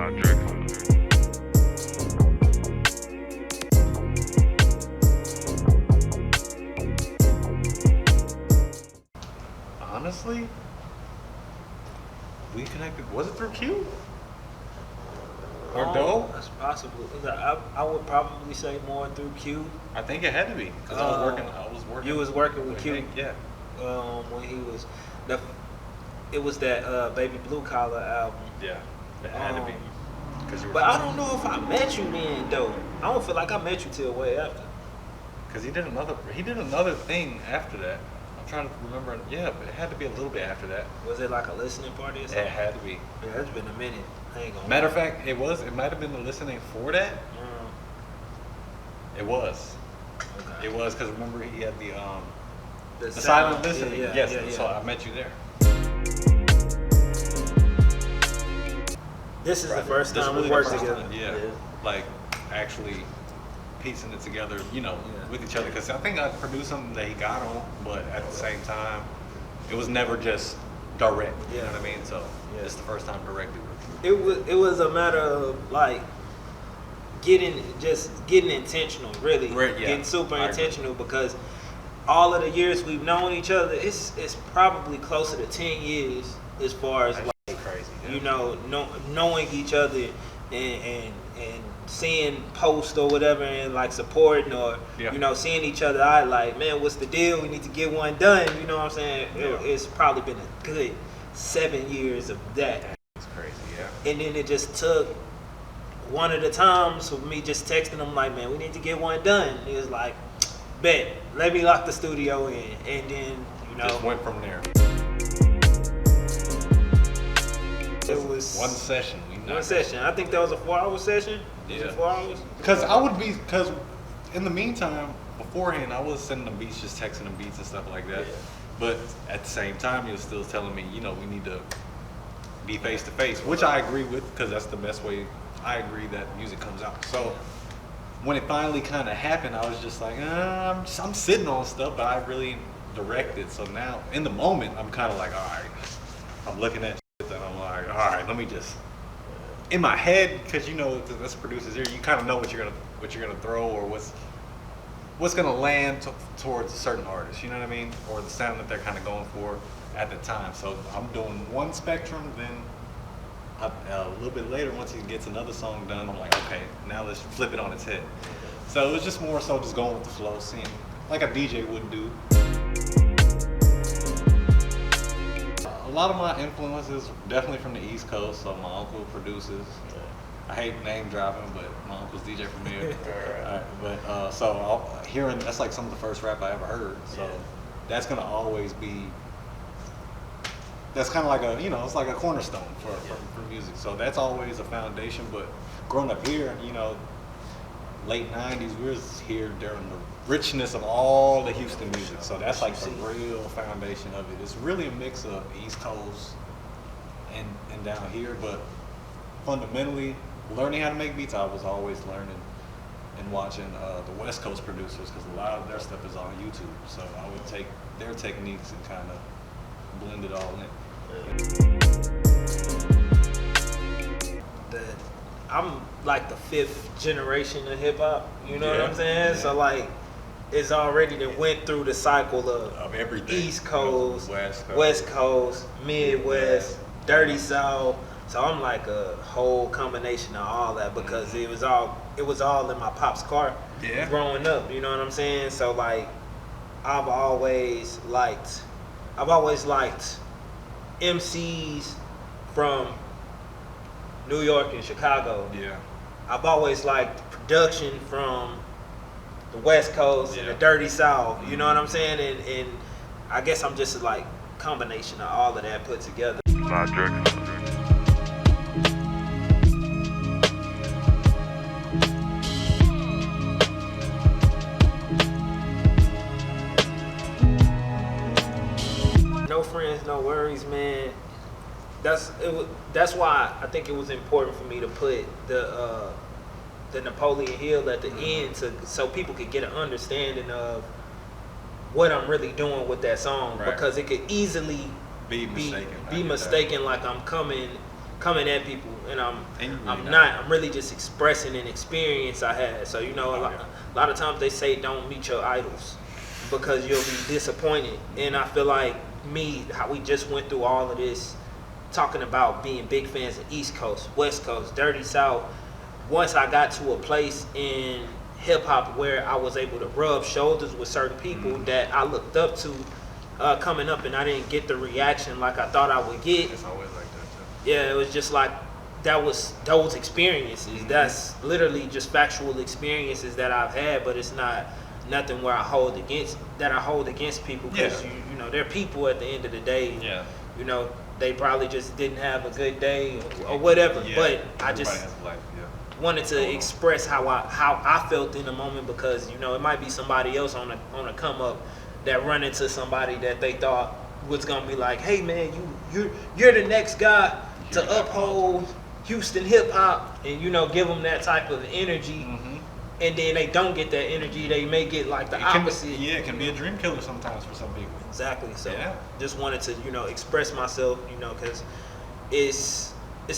Sly Drexler. Honestly, we connected. Was it through Q? Or Doe? That's possible. I would probably say more through Q. I think it had to be because I was working. You was working with Q. Hank, yeah. When he was, it was that Baby Blue Collar album. Yeah, it had to be. But I don't know if I met you then though. I don't feel like I met you till way after. Because he did another thing after that. I'm trying to remember. Yeah, but it had to be a little bit after that. Was it like a listening party or something? It had to be. Yeah, it's been a minute. I ain't gonna Matter of fact, it was. It might have been the listening for that. It was. Okay. It was because remember he had the sound, silent listening. Yeah, Yes, so I met you there. This is Right. the first This time really we the worked first together. time, yeah, like actually piecing it together, with each other. Because I think I produced something that he got on, but at the same time, it was never just direct. You know what I mean? So it's the first time directly. It was a matter of like getting intentional, really, Right, yeah. getting super I agree. intentional because all of the years we've known each other, it's probably closer to 10 years as far as That's crazy. knowing each other and seeing posts or whatever and like supporting or seeing each other. I like, man, what's the deal? We need to get one done. You know what I'm saying? Yeah. It's probably been a good 7 years of that. It's crazy, yeah. And then it just took one of the times for me just texting him like, man, we need to get one done. He was like, bet, let me lock the studio in. And then, Just went from there. it was One session. one session. I think that was a 4-hour session. Was it 4 hours? Because in the meantime, beforehand, I was sending them beats, just texting them beats and stuff like that. Yeah. But at the same time, he was still telling me, we need to be face to face, which I agree with because that's the best way. I agree that music comes out. So when it finally kind of happened, I was just like, I'm sitting on stuff, but I really directed. So now, in the moment, I'm kind of like, all right, I'm looking at shit that I'm like, all right, let me just. In my head, because that's producers here, you kind of know what you're gonna throw or what's gonna land towards a certain artist. You know what I mean? Or the sound that they're kind of going for at the time. So I'm doing one spectrum, then a little bit later, once he gets another song done, I'm like, okay, now let's flip it on its head. So it was just more so just going with the flow, seeing like a DJ would do. A lot of my influences definitely from the East Coast. So my uncle produces. I hate name dropping, but my uncle's DJ Premier. Hearing that's like some of the first rap I ever heard. So that's gonna always be. That's kind of like it's like a cornerstone for music. So that's always a foundation. But growing up here, late '90s, we was here during the richness of all the Houston music. So that's like the real foundation of it. It's really a mix of East Coast and down here. But fundamentally, learning how to make beats, I was always learning and watching the West Coast producers because a lot of their stuff is on YouTube. So I would take their techniques and kind of blend it all in. I'm like the 5th generation of hip hop. You know what I'm saying? Yeah. So like, it's already that went through the cycle of everything. East Coast, West Coast, Midwest, Dirty South. So I'm like a whole combination of all that because it was all in my pop's car growing up. You know what I'm saying? So like, I've always liked MCs from New York and Chicago. Yeah. I've always liked production from the West Coast and the Dirty South. You know what I'm saying? And I guess I'm just like combination of all of that put together. Sly Drexler. No friends, no worries, man. That's why I think it was important for me to put the Napoleon Hill at the end so people could get an understanding of what I'm really doing with that song because it could easily be mistaken. Like I'm coming coming at people, and I'm really just expressing an experience I had. So a lot of times they say don't meet your idols because you'll be disappointed. And I feel like how we just went through all of this, talking about being big fans of East Coast, West Coast, Dirty South. Once I got to a place in hip hop where I was able to rub shoulders with certain people that I looked up to coming up, and I didn't get the reaction like I thought I would get. It's always like that too. Yeah, it was just like that was those experiences. That's literally just factual experiences that I've had, but it's not nothing where I hold against people because they're people at the end of the day. Yeah. They probably just didn't have a good day or whatever. Yeah. But I Everybody just has a life, wanted to express how I felt in the moment, because it might be somebody else on a come up that run into somebody that they thought was gonna be like, hey man, you're the next guy to uphold Houston hip hop, and give them that type of energy. And then they don't get that energy. They may get like the opposite. It can be a dream killer sometimes for some people. Exactly. So just wanted to express myself, because it's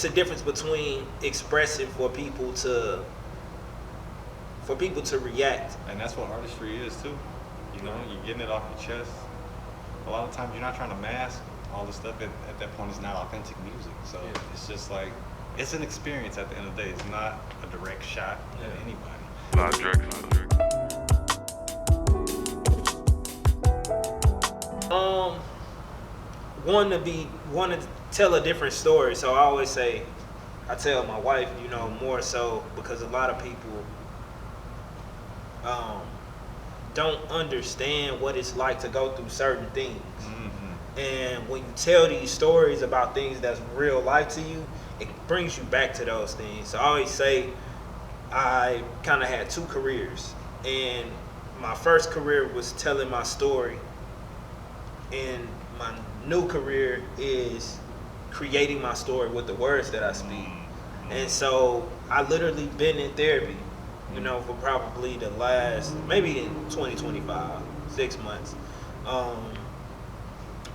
a difference between expressing for people to react. And that's what artistry is too. You're getting it off your chest. A lot of times you're not trying to mask all the stuff at that point. It's not authentic music. So it's just like, it's an experience at the end of the day. It's not a direct shot at anybody. Sly Drexler. Want to tell a different story. So I always say, I tell my wife, more so because a lot of people don't understand what it's like to go through certain things. And when you tell these stories about things that's real life to you, it brings you back to those things. So I always say I kind of had two careers, and my first career was telling my story, and my new career is creating my story with the words that I speak. And so I literally been in therapy, for probably the last, maybe in 2025, 6 months.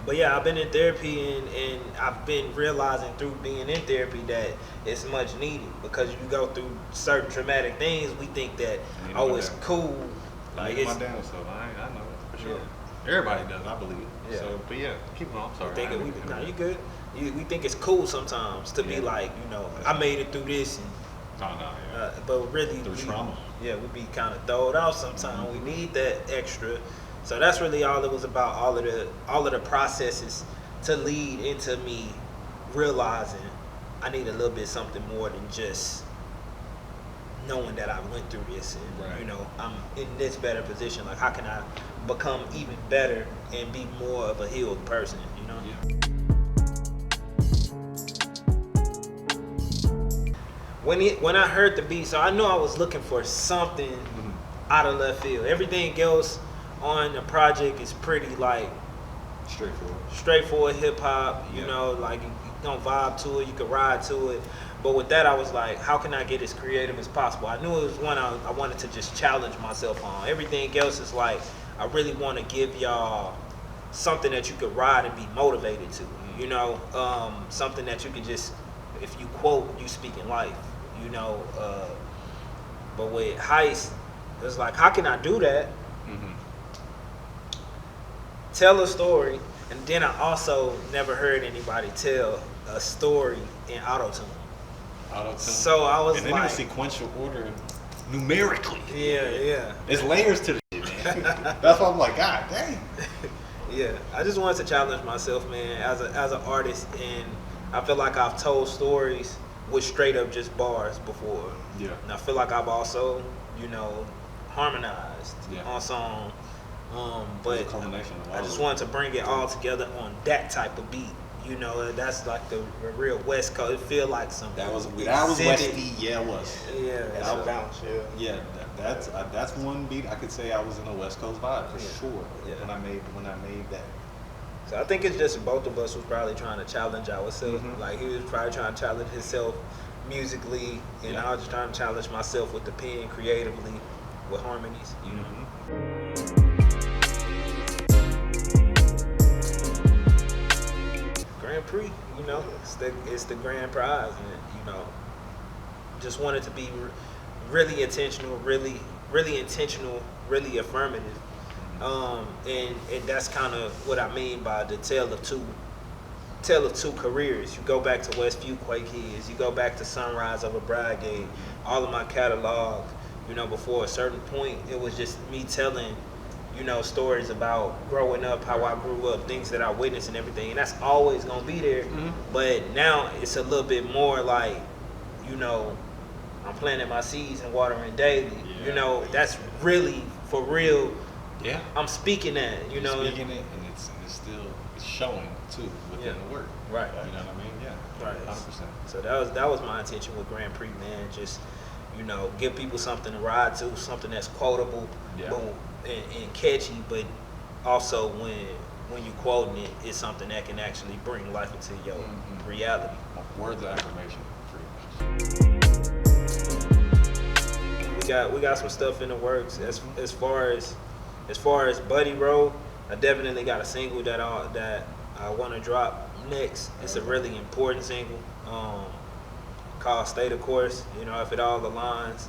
But yeah, I've been in therapy, and I've been realizing through being in therapy that it's much needed, because you go through certain traumatic things. We think that, it's cool. Like it's my damn self. I know it for sure. Everybody does, I believe. Yeah. So, but keep going. I'm sorry. You good. We think it's cool sometimes to be like, I made it through this, and but really through trauma. We be kind of throwed out sometimes. We need that extra. So that's really all it was about. All of the processes to lead into me realizing I need a little bit something more than just knowing that I went through this, and I'm in this better position. Like, how can I become even better and be more of a healed person? When I heard the beat, so I knew I was looking for something out of left field. Everything else on the project is pretty like straightforward hip hop. Like you don't vibe to it, you can ride to it. But with that, I was like, how can I get as creative as possible? I knew it was one I wanted to just challenge myself on. Everything else is like, I really want to give y'all something that you could ride and be motivated to. Something that you could just, if you quote, you speak in life. But with Heist, it's like, how can I do that? Tell a story, and then I also never heard anybody tell a story in auto-tune. So I was and then like, in sequential order, numerically. Yeah. There's layers to the shit, man. That's why I'm like, God dang. Yeah, I just wanted to challenge myself, man, as an artist, and I feel like I've told stories with straight up just bars before. Yeah. And I feel like I've also, harmonized on song. But I just wanted to bring it all together on that type of beat. That's like the real West Coast. It feel like something. That was Westy. Yeah, it was. Yeah. That bounce. Yeah, that's one beat I could say I was in a West Coast vibe for sure. Yeah. When I made that. So I think it's just both of us was probably trying to challenge ourselves. Like, he was probably trying to challenge himself musically, and I was just trying to challenge myself with the pen creatively with harmonies. Grand Prix, you know, it's the grand prize, and you know, just wanted to be really intentional, really intentional, really affirmative, and that's kind of what I mean by the tale of two careers. You go back to Westview Quake Kids, you go back to Sunrise of a Bride Gate, all of my catalog, you know, before a certain point, it was just me telling, you know, stories about growing up, how I grew up, things that I witnessed and everything, and that's always gonna be there. But now it's a little bit more like, you know, I'm planting my seeds and watering daily. You know, that's really for real. Yeah, I'm speaking that. You know, speaking it, and it's still showing too within the work. Right. You know what I mean? Yeah. Right. 100%. So that was my intention with Grand Prix, man. Just, you know, give people something to ride to, something that's quotable, boom, and catchy, but also when you quoting it, it's something that can actually bring life into your reality. Words of affirmation, pretty much. We got some stuff in the works. As far as BuddieRoe, I definitely got a single that I want to drop next. It's a really important single called "Stay the Course." You know, if it all aligns,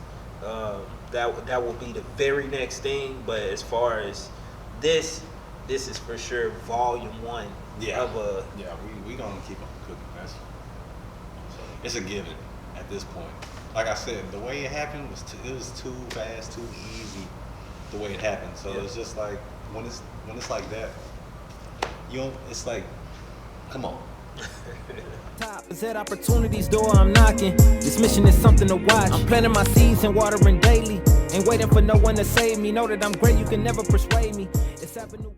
that will be the very next thing. But as far as this is for sure volume 1 of a. Yeah, we gonna keep on cooking. It's a given at this point. Like I said, the way it happened was too fast, too easy. The way it happened, so it's just like when it's like that, it's like, come on. Top is at opportunity's door, I'm knocking. This mission is something to watch. I'm planting my seeds and watering daily. Ain't waiting for no one to save me. Know that I'm great, you can never persuade me. It's happening.